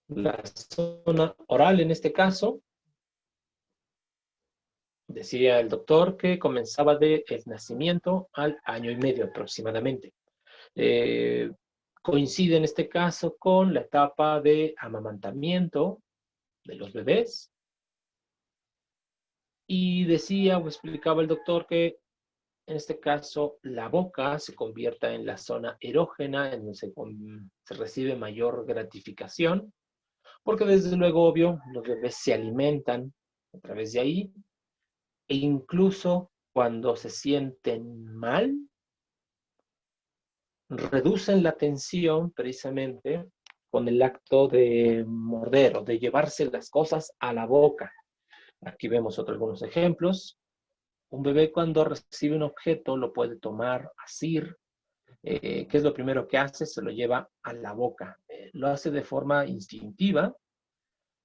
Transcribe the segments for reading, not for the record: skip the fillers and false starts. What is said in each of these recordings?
La zona oral en este caso, decía el doctor que comenzaba del nacimiento al año y medio aproximadamente. Eh, Coincide en este caso con la etapa de amamantamiento de los bebés. Y decía o explicaba el doctor que en este caso la boca se convierta en la zona erógena en donde se recibe mayor gratificación, porque desde luego, obvio, los bebés se alimentan a través de ahí, e incluso cuando se sienten mal, reducen la tensión precisamente con el acto de morder o de llevarse las cosas a la boca. Aquí vemos algunos ejemplos. Un bebé cuando recibe un objeto lo puede tomar, asir. ¿Qué es lo primero que hace? Se lo lleva a la boca. Lo hace de forma instintiva,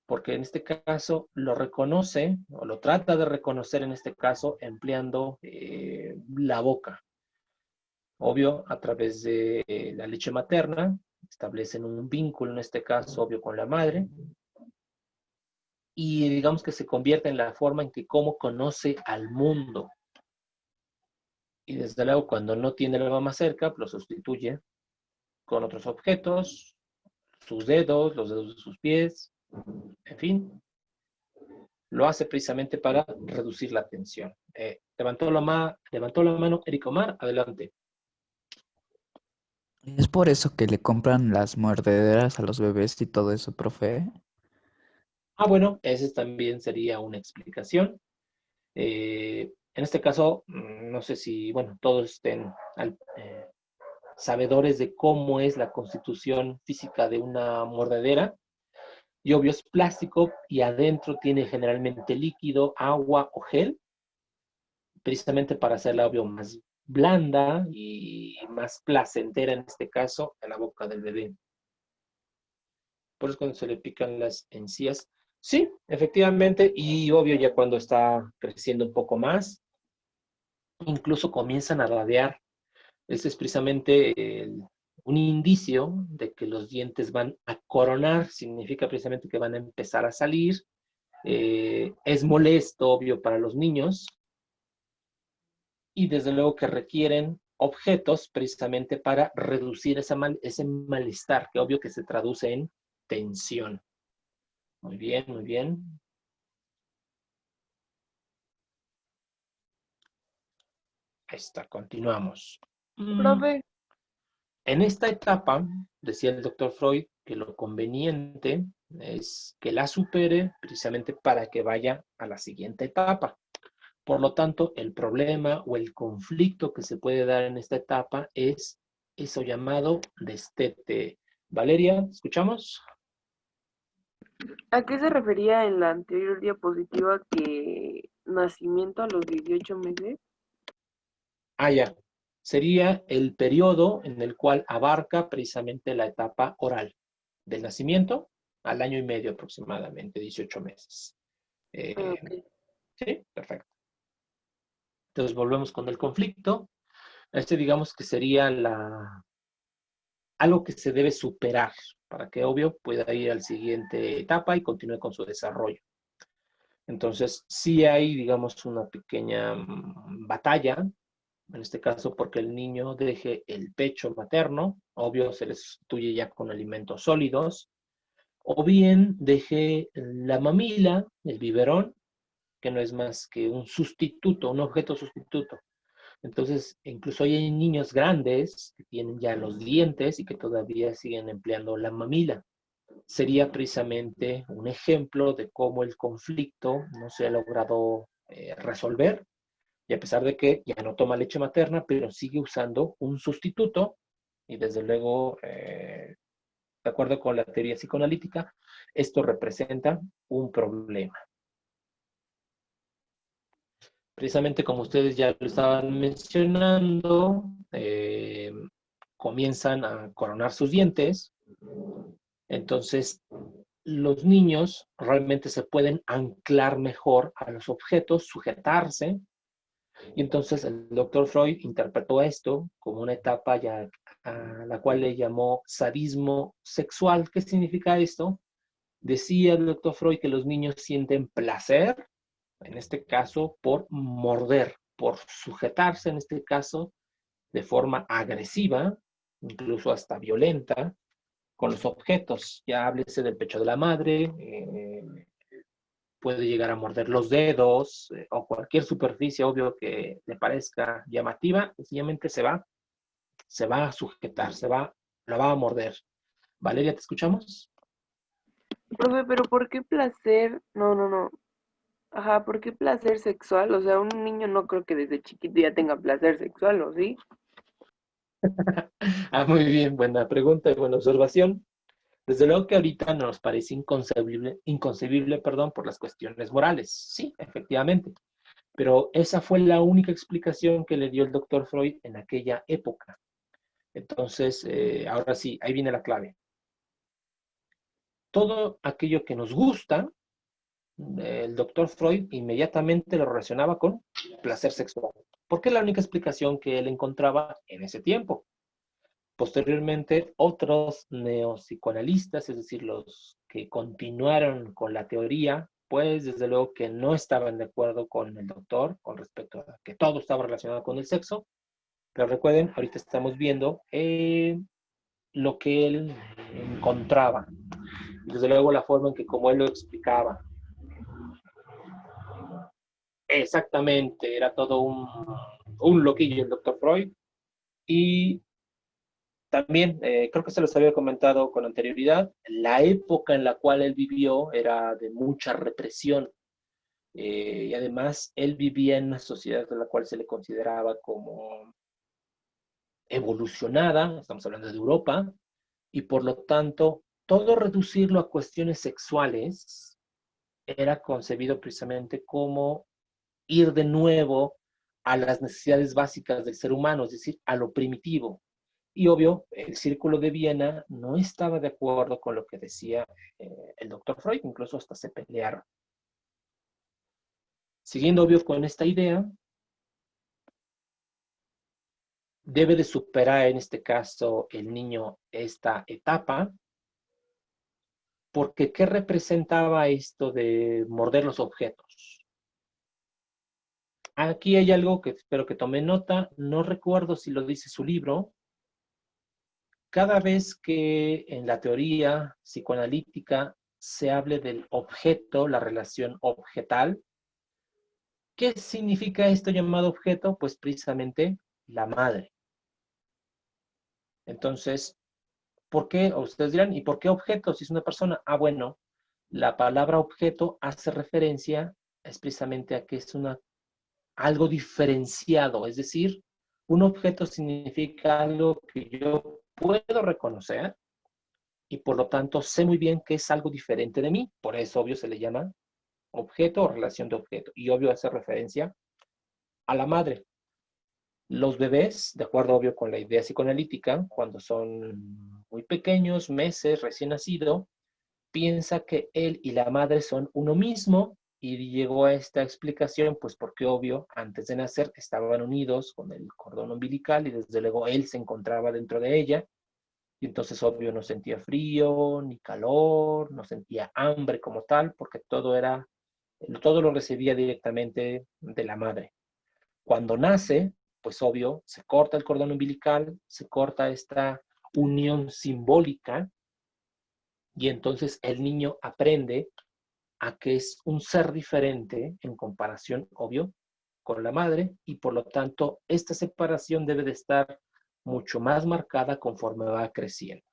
porque en este caso lo reconoce o lo trata de reconocer en este caso empleando la boca. Obvio, a través de la leche materna, establecen un vínculo en este caso, obvio, con la madre, y digamos que se convierte en la forma en que cómo conoce al mundo. Y desde luego, cuando no tiene la mamá cerca, lo sustituye con otros objetos, sus dedos, los dedos de sus pies, en fin, lo hace precisamente para reducir la tensión. Levantó la mano Eric Omar, adelante. Es por eso que le compran las mordederas a los bebés y todo eso, profe. Bueno, esa también sería una explicación. En este caso, no sé si, bueno, todos estén sabedores de cómo es la constitución física de una mordedera. Y obvio es plástico y adentro tiene generalmente líquido, agua o gel, precisamente para hacerla obvio más blanda y más placentera en este caso en la boca del bebé. Por eso cuando se le pican las encías, sí, efectivamente, y obvio ya cuando está creciendo un poco más, incluso comienzan a radiar. Ese es precisamente un indicio de que los dientes van a coronar, significa precisamente que van a empezar a salir. Es molesto, obvio, para los niños, y desde luego que requieren objetos precisamente para reducir ese malestar, que obvio que se traduce en tensión. Muy bien, muy bien. Ahí está, continuamos. Profe, En esta etapa, decía el doctor Freud, que lo conveniente es que la supere precisamente para que vaya a la siguiente etapa. Por lo tanto, el problema o el conflicto que se puede dar en esta etapa es eso llamado destete. Valeria, ¿escuchamos? ¿a qué se refería en la anterior diapositiva que nacimiento a los 18 meses? Ya. Sería el periodo en el cual abarca precisamente la etapa oral, del nacimiento al año y medio aproximadamente, 18 meses. Ah, Eh, ok. sí, perfecto. Entonces volvemos con el conflicto. Este digamos que sería algo que se debe superar para que obvio pueda ir a la siguiente etapa y continúe con su desarrollo. Entonces, sí hay, digamos, una pequeña batalla, en este caso porque el niño deje el pecho materno, obvio se le sustituye ya con alimentos sólidos, o bien deje la mamila, el biberón, que no es más que un sustituto, un objeto sustituto. Entonces, incluso hay niños grandes que tienen ya los dientes y que todavía siguen empleando la mamila. Sería precisamente un ejemplo de cómo el conflicto no se ha logrado resolver, y a pesar de que ya no toma leche materna, pero sigue usando un sustituto, y desde luego, de acuerdo con la teoría psicoanalítica, esto representa un problema. Precisamente como ustedes ya lo estaban mencionando, comienzan a coronar sus dientes. Entonces, los niños realmente se pueden anclar mejor a los objetos, sujetarse. Y entonces el doctor Freud interpretó esto como una etapa ya a la cual le llamó sadismo sexual. ¿Qué significa esto? Decía el doctor Freud que los niños sienten placer, en este caso, por morder, por sujetarse, en este caso, de forma agresiva, incluso hasta violenta, con los objetos. Ya háblese del pecho de la madre, puede llegar a morder los dedos o cualquier superficie, obvio, que le parezca llamativa, sencillamente se va a sujetar, la va a morder. Valeria, ¿te escuchamos? Profe, pero ¿por qué placer? No, no, no. Ajá, ¿por qué placer sexual? O sea, un niño no creo que desde chiquito ya tenga placer sexual, ¿o sí? Muy bien, buena pregunta y buena observación. Desde luego que ahorita nos parece inconcebible, perdón, por las cuestiones morales. Sí, efectivamente. Pero esa fue la única explicación que le dio el doctor Freud en aquella época. Entonces, ahora sí, ahí viene la clave. Todo aquello que nos gusta, el doctor Freud inmediatamente lo relacionaba con placer sexual, porque es la única explicación que él encontraba en ese tiempo. Posteriormente, otros neopsicoanalistas, es decir, los que continuaron con la teoría, pues desde luego que no estaban de acuerdo con el doctor con respecto a que todo estaba relacionado con el sexo, pero recuerden, ahorita estamos viendo lo que él encontraba, desde luego la forma en que como él lo explicaba. Exactamente, era todo un loquillo el doctor Freud. Y también, creo que se los había comentado con anterioridad, la época en la cual él vivió era de mucha represión. Y además, él vivía en una sociedad de la cual se le consideraba como evolucionada, estamos hablando de Europa, y por lo tanto, todo reducirlo a cuestiones sexuales era concebido precisamente como ir de nuevo a las necesidades básicas del ser humano, es decir, a lo primitivo. Y obvio, el Círculo de Viena no estaba de acuerdo con lo que decía el doctor Freud, incluso hasta se pelearon. Siguiendo obvio con esta idea, debe de superar en este caso el niño esta etapa, porque ¿qué representaba esto de morder los objetos? Aquí hay algo que espero que tome nota, no recuerdo si lo dice su libro. Cada vez que en la teoría psicoanalítica se hable del objeto, la relación objetal, ¿qué significa esto llamado objeto? Pues precisamente la madre. Entonces, ¿por qué? O ustedes dirán, ¿y por qué objeto si es una persona? Ah, bueno, la palabra objeto hace referencia es precisamente a que es algo diferenciado, es decir, un objeto significa algo que yo puedo reconocer y por lo tanto sé muy bien que es algo diferente de mí, por eso obvio se le llama objeto o relación de objeto y obvio hace referencia a la madre. Los bebés, de acuerdo obvio con la idea psicoanalítica, cuando son muy pequeños, meses, recién nacido, piensa que él y la madre son uno mismo y llegó a esta explicación, pues porque obvio, antes de nacer estaban unidos con el cordón umbilical y desde luego él se encontraba dentro de ella y entonces obvio no sentía frío ni calor, no sentía hambre como tal, porque todo lo recibía directamente de la madre. Cuando nace, pues obvio, se corta el cordón umbilical, se corta esta unión simbólica y entonces el niño aprende a que es un ser diferente en comparación, obvio, con la madre y por lo tanto esta separación debe de estar mucho más marcada conforme va creciendo.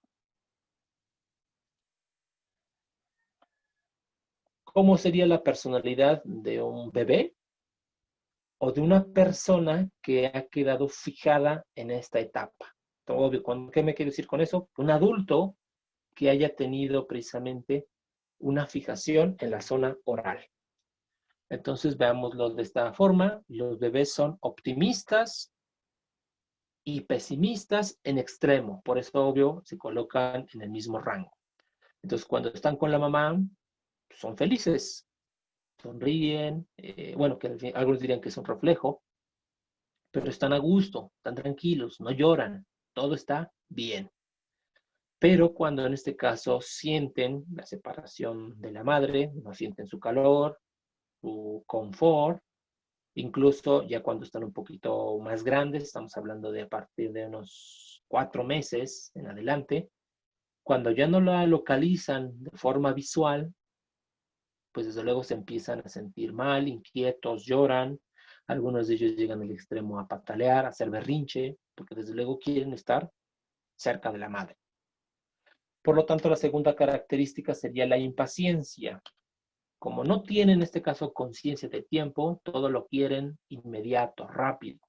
¿Cómo sería la personalidad de un bebé o de una persona que ha quedado fijada en esta etapa? Obvio, ¿qué me quiero decir con eso? Un adulto que haya tenido precisamente una fijación en la zona oral. Entonces veámoslo de esta forma. Los bebés son optimistas y pesimistas en extremo. Por eso, obvio, se colocan en el mismo rango. Entonces, cuando están con la mamá, son felices, sonríen. Bueno, que algunos dirían que es un reflejo, pero están a gusto, están tranquilos, no lloran. Todo está bien. pero cuando en este caso sienten la separación de la madre, no sienten su calor, su confort, incluso ya cuando están un poquito más grandes, estamos hablando de a partir de unos 4 meses en adelante, cuando ya no la localizan de forma visual, pues desde luego se empiezan a sentir mal, inquietos, lloran. Algunos de ellos llegan al extremo a patalear, a hacer berrinche, porque desde luego quieren estar cerca de la madre. Por lo tanto, la segunda característica sería la impaciencia. Como no tienen en este caso conciencia de tiempo, todo lo quieren inmediato, rápido,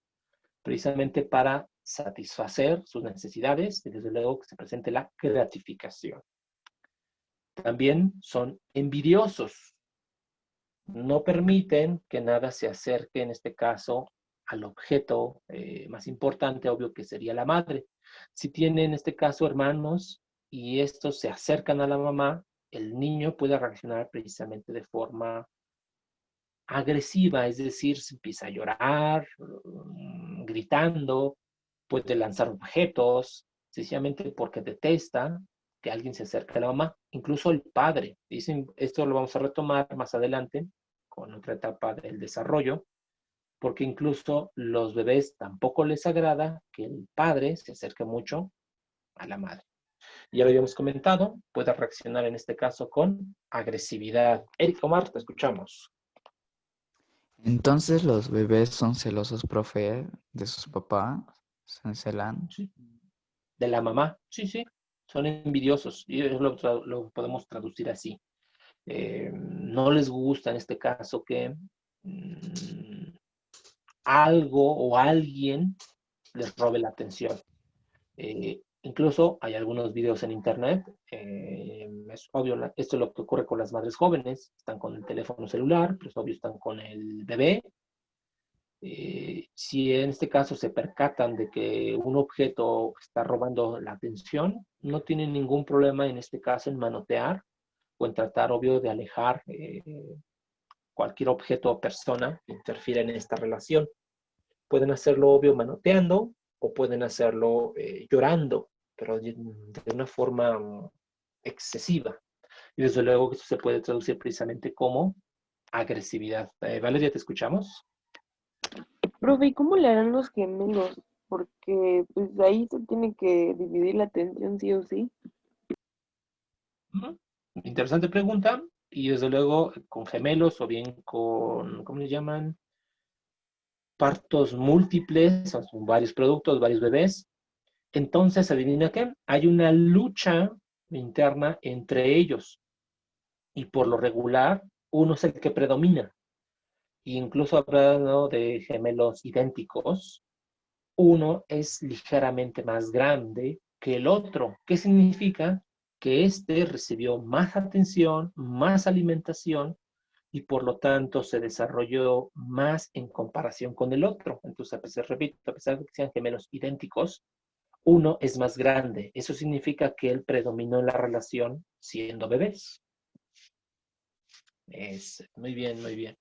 precisamente para satisfacer sus necesidades y desde luego que se presente la gratificación. También son envidiosos. No permiten que nada se acerque, en este caso, al objeto más importante, obvio que sería la madre. Si tiene en este caso hermanos y estos se acercan a la mamá, el niño puede reaccionar precisamente de forma agresiva, es decir, se empieza a llorar, gritando, puede lanzar objetos, sencillamente porque detesta que alguien se acerque a la mamá, incluso el padre. Dicen, esto lo vamos a retomar más adelante con otra etapa del desarrollo, porque incluso los bebés tampoco les agrada que el padre se acerque mucho a la madre. Ya lo habíamos comentado, puede reaccionar en este caso con agresividad. Eric Omar, te escuchamos. Entonces los bebés son celosos, profe, de sus papás, se encelan. Sí. De la mamá, sí, sí, son envidiosos, y eso lo podemos traducir así. No les gusta en este caso que algo o alguien les robe la atención. Incluso hay algunos videos en internet, es obvio, esto es lo que ocurre con las madres jóvenes, están con el teléfono celular, pues obvio están con el bebé. Si en este caso se percatan de que un objeto está robando la atención, no tienen ningún problema en este caso en manotear o en tratar, obvio, de alejar cualquier objeto o persona que interfiera en esta relación. Pueden hacerlo, obvio, manoteando o pueden hacerlo llorando, pero de una forma excesiva. Y desde luego que eso se puede traducir precisamente como agresividad. Valeria, ¿te escuchamos? Profe, ¿y cómo le harán los gemelos? Porque pues ahí se tiene que dividir la atención sí o sí. Interesante pregunta. Y desde luego con gemelos o bien con, ¿cómo le llaman? Partos múltiples, o son varios productos, varios bebés. Entonces, adivina qué, hay una lucha interna entre ellos. Y por lo regular, uno es el que predomina. E incluso hablando de gemelos idénticos, uno es ligeramente más grande que el otro. ¿Qué significa? Que este recibió más atención, más alimentación y por lo tanto se desarrolló más en comparación con el otro. Entonces, a pesar, repito, a pesar de que sean gemelos idénticos, uno es más grande. Eso significa que él predominó en la relación siendo bebés. Muy bien, muy bien.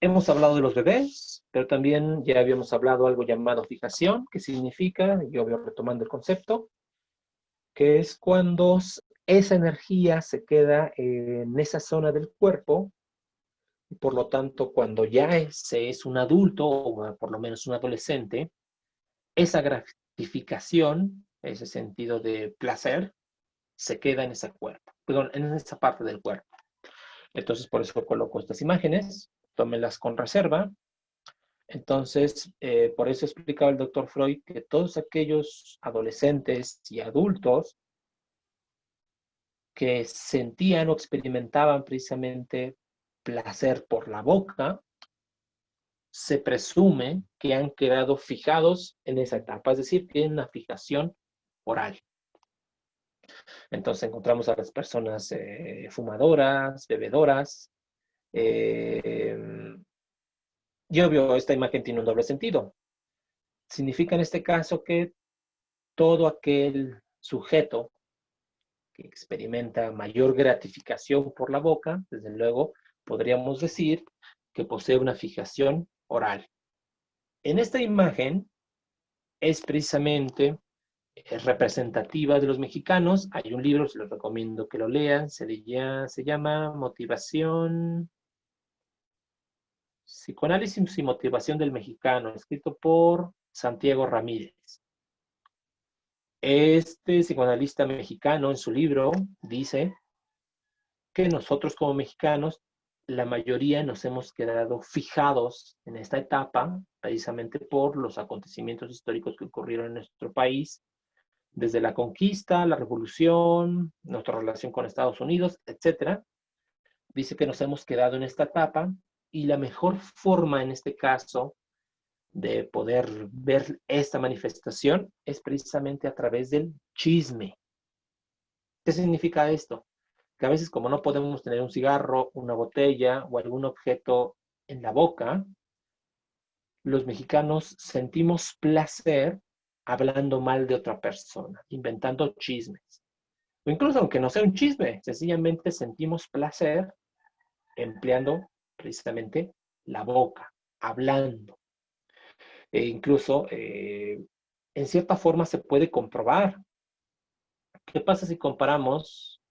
Hemos hablado de los bebés, pero también ya habíamos hablado algo llamado fijación, que significa, yo voy retomando el concepto, que es cuando esa energía se queda en esa zona del cuerpo y por lo tanto cuando ya se es un adulto o por lo menos un adolescente, esa gratificación, ese sentido de placer, se queda en ese cuerpo, perdón, en esa parte del cuerpo. Entonces por eso coloco estas imágenes, tómenlas con reserva. Entonces, por eso explicaba el doctor Freud que todos aquellos adolescentes y adultos que sentían o experimentaban precisamente placer por la boca, se presume que han quedado fijados en esa etapa, es decir, tienen una fijación oral. Entonces encontramos a las personas fumadoras, bebedoras, y obvio, esta imagen tiene un doble sentido. Significa en este caso que todo aquel sujeto que experimenta mayor gratificación por la boca, desde luego, podríamos decir que posee una fijación oral. En esta imagen es precisamente representativas de los mexicanos. Hay un libro, se los recomiendo que lo lean, se llama Motivación, Psicoanálisis y Motivación del Mexicano, escrito por Santiago Ramírez. Este psicoanalista mexicano en su libro dice que nosotros como mexicanos, la mayoría nos hemos quedado fijados en esta etapa precisamente por los acontecimientos históricos que ocurrieron en nuestro país, desde la conquista, la revolución, nuestra relación con Estados Unidos, etcétera. Dice que nos hemos quedado en esta etapa y la mejor forma en este caso de poder ver esta manifestación es precisamente a través del chisme. ¿Qué significa esto? Que a veces como no podemos tener un cigarro, una botella o algún objeto en la boca, los mexicanos sentimos placer hablando mal de otra persona, inventando chismes. O incluso aunque no sea un chisme, sencillamente sentimos placer empleando precisamente la boca, hablando. Incluso, en cierta forma se puede comprobar. ¿Qué pasa si comparamos?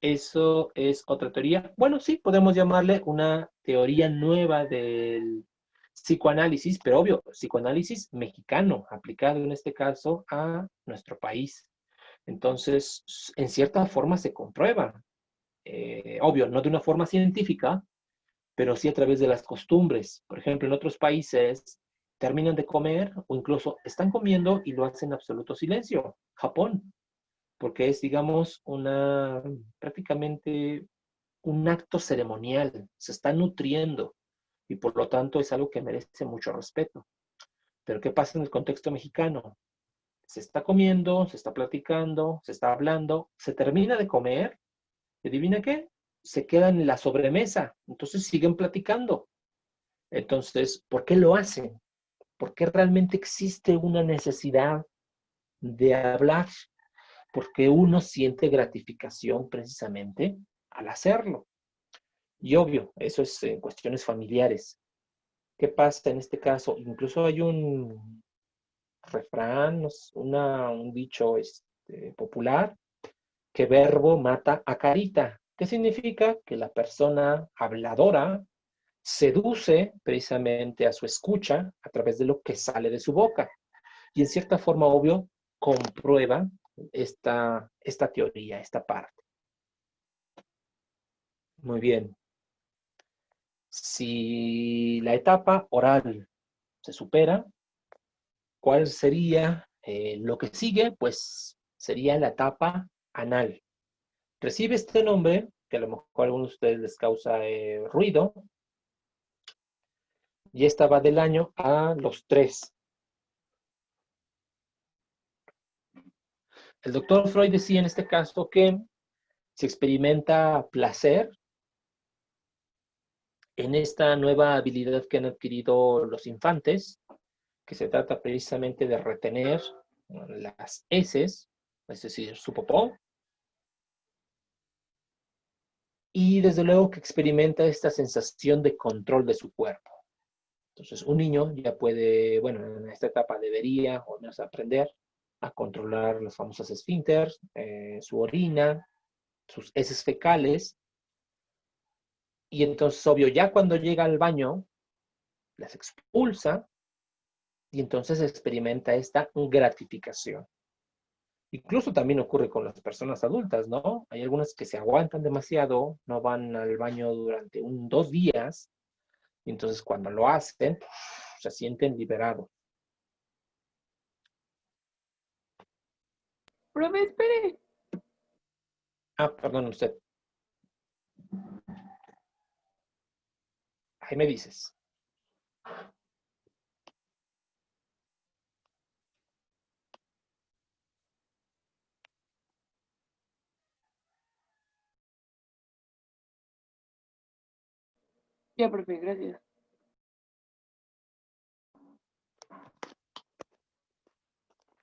Eso es otra teoría. Bueno, sí, podemos llamarle una teoría nueva del psicoanálisis, pero obvio, psicoanálisis mexicano, aplicado en este caso a nuestro país. Entonces, en cierta forma se comprueba. Obvio, no de una forma científica, pero sí a través de las costumbres. Por ejemplo, en otros países terminan de comer o incluso están comiendo y lo hacen en absoluto silencio. Japón, porque es, digamos, prácticamente un acto ceremonial, se está nutriendo y por lo tanto es algo que merece mucho respeto. Pero ¿qué pasa en el contexto mexicano? Se está comiendo, se está platicando, se está hablando, se termina de comer y adivina qué, se quedan en la sobremesa, entonces siguen platicando. Entonces, ¿por qué lo hacen? ¿Por qué realmente existe una necesidad de hablar? Porque uno siente gratificación precisamente al hacerlo. Y obvio, eso es en cuestiones familiares. ¿Qué pasa en este caso? Incluso hay un refrán, un dicho popular, que verbo mata a carita. ¿Qué significa? Que la persona habladora seduce precisamente a su escucha a través de lo que sale de su boca. Y en cierta forma, obvio, comprueba esta teoría, esta parte. Muy bien. Si la etapa oral se supera, ¿cuál sería lo que sigue? Pues sería la etapa anal. Recibe este nombre, que a lo mejor a algunos de ustedes les causa ruido, y esta va del año a los 3. El doctor Freud decía en este caso que se experimenta placer en esta nueva habilidad que han adquirido los infantes, que se trata precisamente de retener las heces, es decir, su popó, y desde luego que experimenta esta sensación de control de su cuerpo. Entonces, un niño ya puede, bueno, en esta etapa debería, o al menos aprender a controlar los famosos esfínteres, su orina, sus heces fecales, y entonces, obvio, ya cuando llega al baño, las expulsa y entonces experimenta esta gratificación. Incluso también ocurre con las personas adultas, ¿no? Hay algunas que se aguantan demasiado, no van al baño durante 2 días, y entonces cuando lo hacen, se sienten liberados. Profe, espere. Ah, perdón, usted. Ahí me dices. Ya, profe, gracias.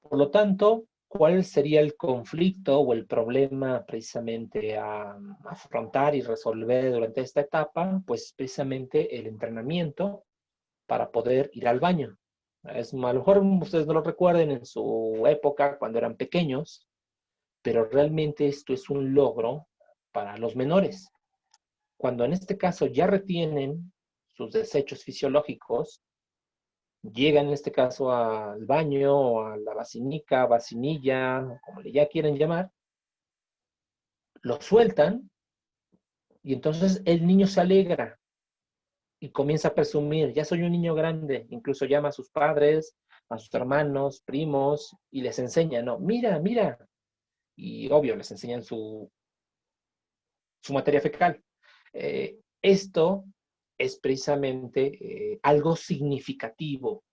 Por lo tanto, ¿cuál sería el conflicto o el problema precisamente a afrontar y resolver durante esta etapa? Pues precisamente el entrenamiento para poder ir al baño. A lo mejor ustedes no lo recuerden en su época, cuando eran pequeños, pero realmente esto es un logro para los menores. Cuando en este caso ya retienen sus desechos fisiológicos, llegan en este caso al baño o a la vacinica, vacinilla, como le ya quieren llamar, lo sueltan y entonces el niño se alegra y comienza a presumir, ya soy un niño grande, incluso llama a sus padres, a sus hermanos, primos, y les enseña, no, mira, mira, y obvio les enseñan su materia fecal. Esto es precisamente algo significativo.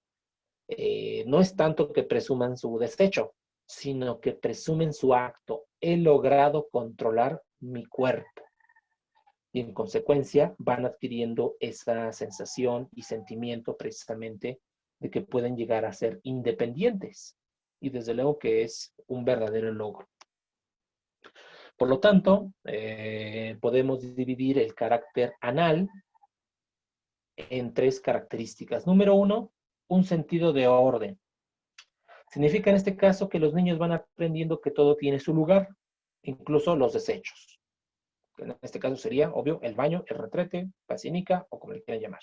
No es tanto que presuman su desecho, sino que presumen su acto. He logrado controlar mi cuerpo. Y en consecuencia van adquiriendo esa sensación y sentimiento precisamente de que pueden llegar a ser independientes. Y desde luego que es un verdadero logro. Por lo tanto, podemos dividir el carácter anal en tres características. Número uno, un sentido de orden. Significa en este caso que los niños van aprendiendo que todo tiene su lugar, incluso los desechos. En este caso sería, obvio, el baño, el retrete, vacinica o como le quieran llamar.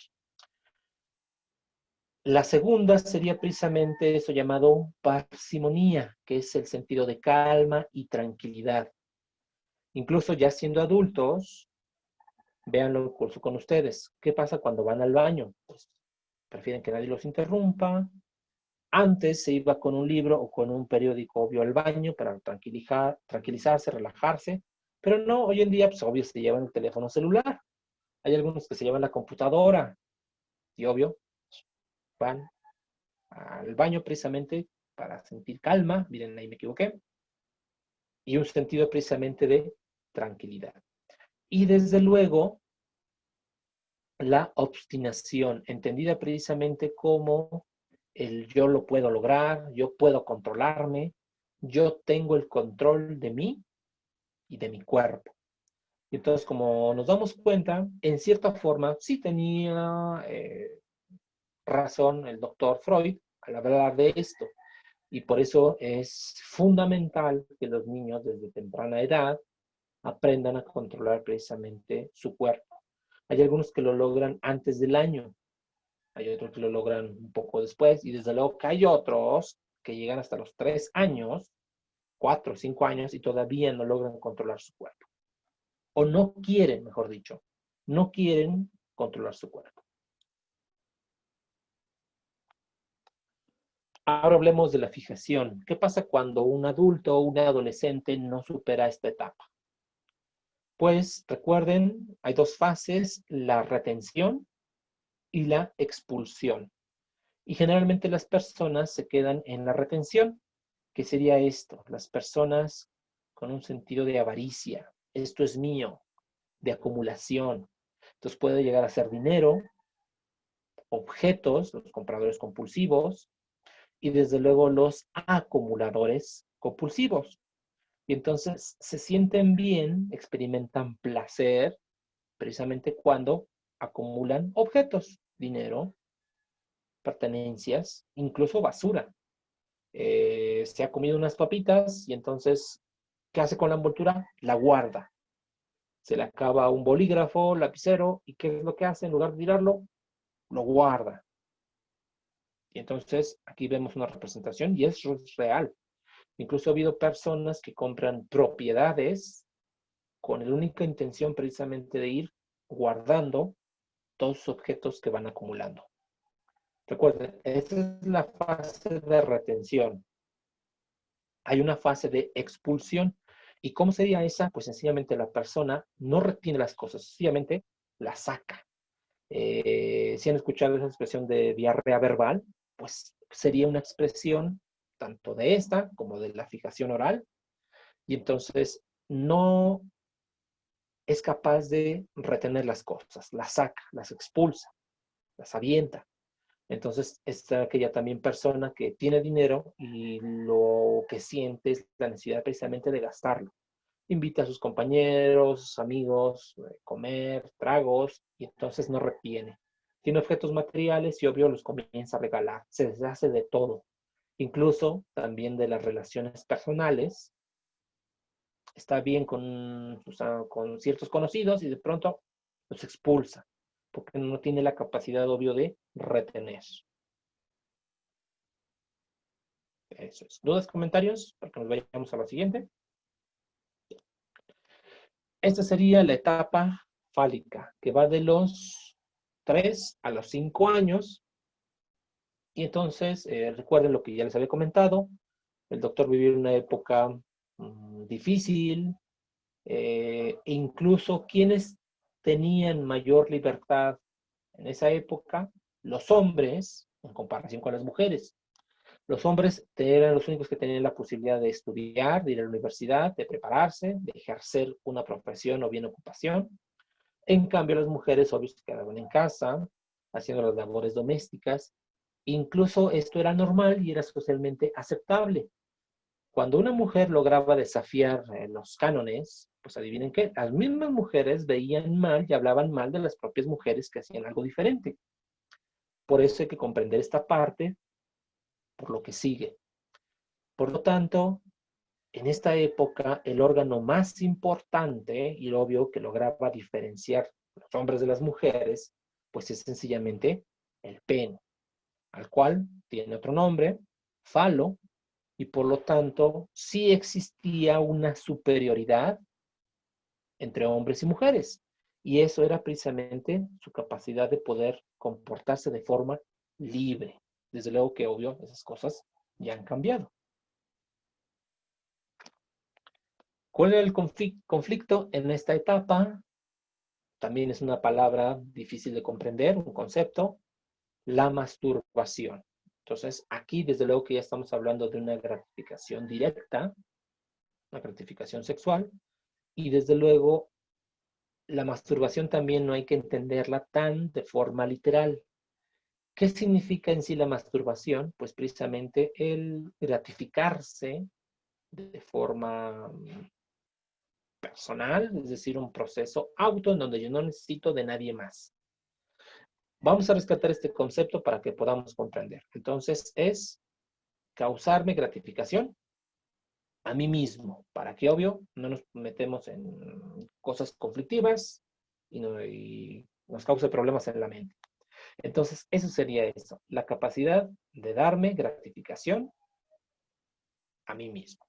La segunda sería precisamente eso llamado parsimonía, que es el sentido de calma y tranquilidad. Incluso ya siendo adultos, véanlo con ustedes. ¿Qué pasa cuando van al baño? Pues prefieren que nadie los interrumpa. Antes se iba con un libro o con un periódico obvio al baño para tranquilizarse, relajarse, pero no, hoy en día, pues obvio, se llevan el teléfono celular. Hay algunos que se llevan la computadora y obvio, van al baño precisamente para sentir calma, miren, ahí me equivoqué, y un sentido precisamente de tranquilidad. Y desde luego, la obstinación, entendida precisamente como el yo lo puedo lograr, yo puedo controlarme, yo tengo el control de mí y de mi cuerpo. Y entonces, como nos damos cuenta, en cierta forma sí tenía razón el doctor Freud al hablar de esto. Y por eso es fundamental que los niños desde temprana edad aprendan a controlar precisamente su cuerpo. Hay algunos que lo logran antes del año, hay otros que lo logran un poco después, y desde luego que hay otros que llegan hasta los 3 años, 4 o 5 años, y todavía no logran controlar su cuerpo. O no quieren, mejor dicho, no quieren controlar su cuerpo. Ahora hablemos de la fijación. ¿Qué pasa cuando un adulto o un adolescente no supera esta etapa? Pues recuerden, hay dos fases, la retención y la expulsión. Y generalmente las personas se quedan en la retención. ¿Qué sería esto? Las personas con un sentido de avaricia. Esto es mío, de acumulación. Entonces puede llegar a ser dinero, objetos, los compradores compulsivos, y desde luego los acumuladores compulsivos. Y entonces se sienten bien, experimentan placer, precisamente cuando acumulan objetos, dinero, pertenencias, incluso basura. Se ha comido unas papitas y entonces, ¿qué hace con la envoltura? La guarda. Se le acaba un bolígrafo, lapicero, y ¿qué es lo que hace? En lugar de tirarlo, lo guarda. Y entonces aquí vemos una representación y es real. Incluso ha habido personas que compran propiedades con la única intención precisamente de ir guardando todos los objetos que van acumulando. Recuerden, esta es la fase de retención. Hay una fase de expulsión. ¿Y cómo sería esa? Pues sencillamente la persona no retiene las cosas, sencillamente las saca. Si han escuchado esa expresión de diarrea verbal, pues sería una expresión tanto de esta como de la fijación oral. Y entonces no es capaz de retener las cosas, las saca, las expulsa, las avienta. Entonces está aquella también persona que tiene dinero y lo que siente es la necesidad precisamente de gastarlo. Invita a sus compañeros, sus amigos, comer, tragos, y entonces no retiene. Tiene objetos materiales y obvio los comienza a regalar. Se deshace de todo, incluso también de las relaciones personales. Está bien con ciertos conocidos y de pronto los expulsa, porque no tiene la capacidad, obvio, de retener. Eso es. ¿Dudas, comentarios? Para que nos vayamos a la siguiente. Esta sería la etapa fálica, que va de los 3 a los 5 años. Y entonces, recuerden lo que ya les había comentado, el doctor vivió una época difícil, incluso quienes tenían mayor libertad en esa época, los hombres, en comparación con las mujeres. Los hombres eran los únicos que tenían la posibilidad de estudiar, de ir a la universidad, de prepararse, de ejercer una profesión o bien ocupación. En cambio, las mujeres, obvio, se quedaban en casa, haciendo las labores domésticas. Incluso esto era normal y era socialmente aceptable. Cuando una mujer lograba desafiar los cánones, pues adivinen qué, las mismas mujeres veían mal y hablaban mal de las propias mujeres que hacían algo diferente. Por eso hay que comprender esta parte por lo que sigue. Por lo tanto, en esta época, el órgano más importante y obvio que lograba diferenciar los hombres de las mujeres, pues es sencillamente el pene, al cual tiene otro nombre, falo, y por lo tanto sí existía una superioridad entre hombres y mujeres. Y eso era precisamente su capacidad de poder comportarse de forma libre. Desde luego que, obvio, esas cosas ya han cambiado. ¿Cuál era el conflicto en esta etapa? También es una palabra difícil de comprender, un concepto, la masturbación. Entonces, aquí desde luego que ya estamos hablando de una gratificación directa, una gratificación sexual, y desde luego la masturbación también no hay que entenderla tan de forma literal. ¿Qué significa en sí la masturbación? Pues precisamente el gratificarse de forma personal, es decir, un proceso auto en donde yo no necesito de nadie más. Vamos a rescatar este concepto para que podamos comprender. Entonces, es causarme gratificación a mí mismo, para que, obvio, no nos metemos en cosas conflictivas y nos cause problemas en la mente. Entonces, eso sería eso, la capacidad de darme gratificación a mí mismo.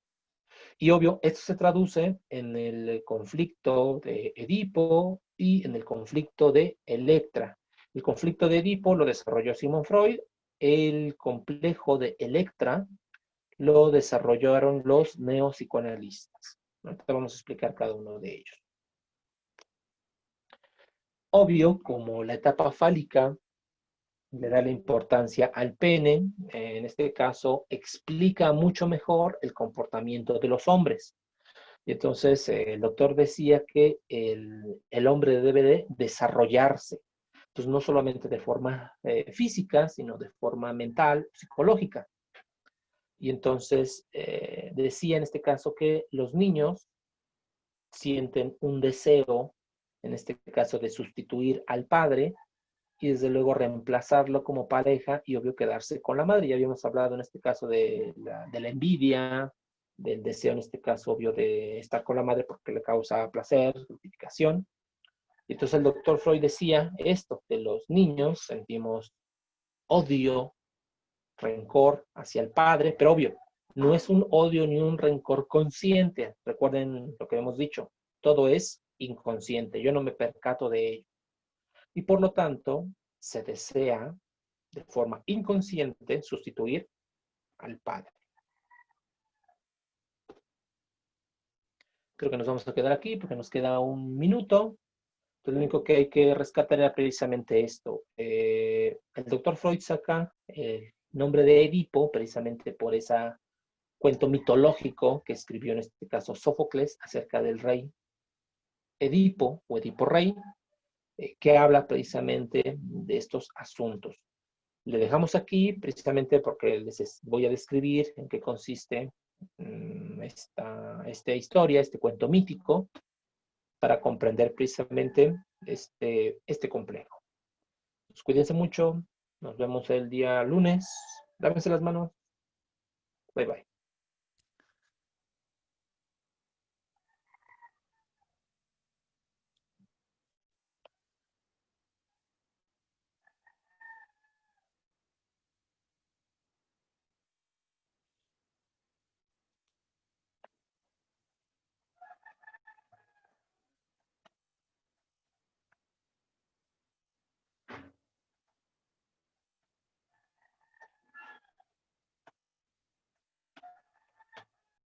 Y obvio, esto se traduce en el conflicto de Edipo y en el conflicto de Electra. El conflicto de Edipo lo desarrolló Sigmund Freud, el complejo de Electra lo desarrollaron los neopsicoanalistas. Ahorita vamos a explicar cada uno de ellos. Obvio, como la etapa fálica le da la importancia al pene, en este caso explica mucho mejor el comportamiento de los hombres. Y entonces el doctor decía que el hombre debe de desarrollarse, pues no solamente de forma física, sino de forma mental, psicológica. Y entonces decía en este caso que los niños sienten un deseo, en este caso de sustituir al padre, y desde luego reemplazarlo como pareja y obvio quedarse con la madre. Ya habíamos hablado en este caso de la envidia, del deseo en este caso obvio de estar con la madre porque le causa placer, gratificación. Y entonces el doctor Freud decía esto, que los niños sentimos odio, rencor hacia el padre, pero obvio, no es un odio ni un rencor consciente. Recuerden lo que hemos dicho, todo es inconsciente, yo no me percato de ello. Y por lo tanto, se desea de forma inconsciente sustituir al padre. Creo que nos vamos a quedar aquí porque nos queda un minuto. Entonces, lo único que hay que rescatar era precisamente esto. El doctor Freud saca el nombre de Edipo precisamente por ese cuento mitológico que escribió en este caso Sófocles acerca del rey Edipo o Edipo Rey, que habla precisamente de estos asuntos. Le dejamos aquí precisamente porque les voy a describir en qué consiste esta historia, este cuento mítico, para comprender precisamente este complejo. Pues cuídense mucho. Nos vemos el día lunes. Lávense las manos. Bye bye.